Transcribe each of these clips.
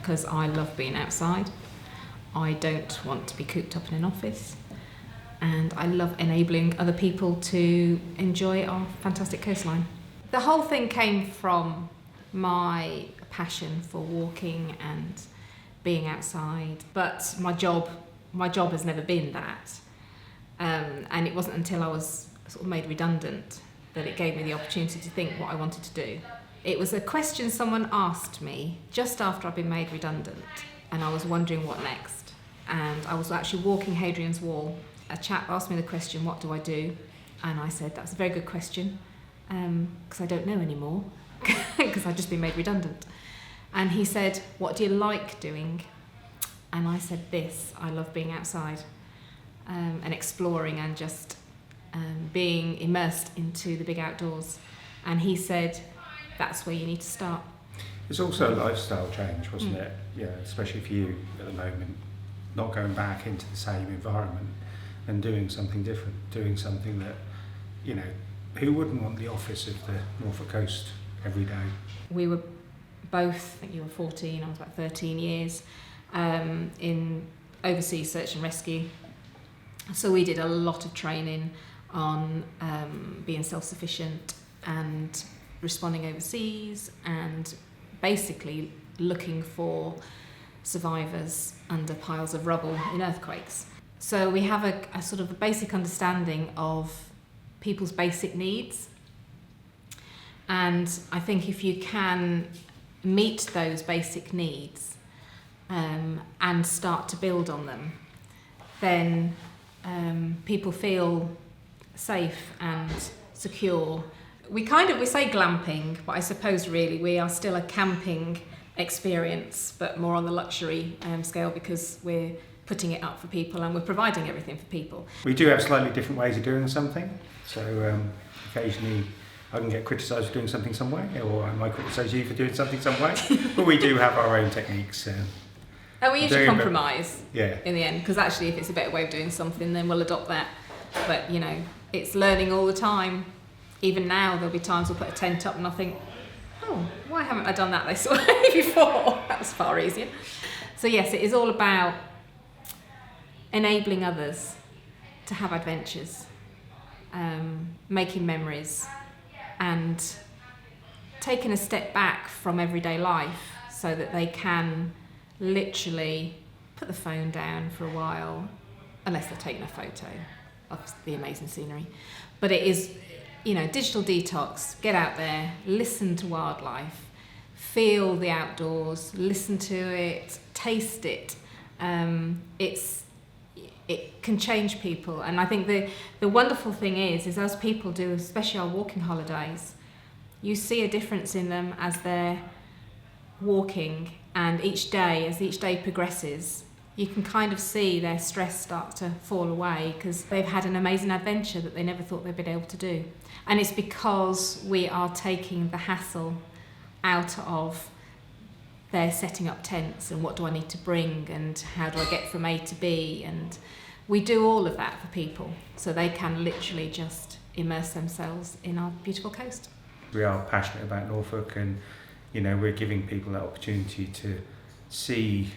because I love being outside. I don't want to be cooped up in an office, and I love enabling other people to enjoy our fantastic coastline. The whole thing came from my passion for walking and being outside, but my job has never been that. And it wasn't until I was sort of made redundant that it gave me the opportunity to think what I wanted to do. It was a question someone asked me just after I'd been made redundant, and I was wondering what next. And I was actually walking Hadrian's Wall. A chap asked me the question, what do I do? And I said, that's a very good question, because I don't know anymore, because I'd just been made redundant. And he said, what do you like doing? And I said, this, I love being outside and exploring and just being immersed into the big outdoors. And he said, that's where you need to start. It's also a lifestyle change, wasn't it? Yeah, especially for you at the moment, not going back into the same environment and doing something different, doing something that, you know, who wouldn't want the office of the Norfolk coast every day? We were both, I think you were 14, I was about 13 years, in overseas search and rescue. So we did a lot of training on being self-sufficient and responding overseas, and basically looking for survivors under piles of rubble in earthquakes. So we have a sort of a basic understanding of people's basic needs, and I think if you can meet those basic needs and start to build on them, then people feel safe and secure. We say glamping, but I suppose really we are still a camping experience, but more on the luxury scale, because we're putting it up for people and we're providing everything for people. We do have slightly different ways of doing something, so occasionally I can get criticised for doing something some way, or I might criticise you for doing something some way, but we do have our own techniques. And we usually compromise in the end, because actually if it's a better way of doing something, then we'll adopt that. But you know, it's learning all the time. Even now there'll be times we'll put a tent up and I'll think, oh, why haven't I done that this way before? That was far easier. So yes, it is all about enabling others to have adventures, making memories, and taking a step back from everyday life so that they can literally put the phone down for a while, unless they're taking a photo of the amazing scenery. But it is, you know, digital detox, get out there, listen to wildlife, feel the outdoors, listen to it, taste it. It can change people. And I think the wonderful thing is as people do, especially our walking holidays, you see a difference in them as they're walking, and as each day progresses, you can kind of see their stress start to fall away because they've had an amazing adventure that they never thought they'd been able to do. And it's because we are taking the hassle out of their setting up tents and what do I need to bring and how do I get from A to B, and we do all of that for people so they can literally just immerse themselves in our beautiful coast. We are passionate about Norfolk, and you know, we're giving people that opportunity to see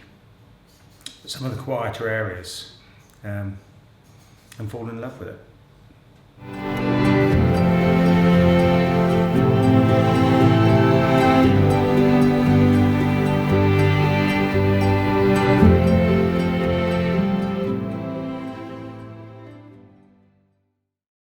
some of the quieter areas and fall in love with it.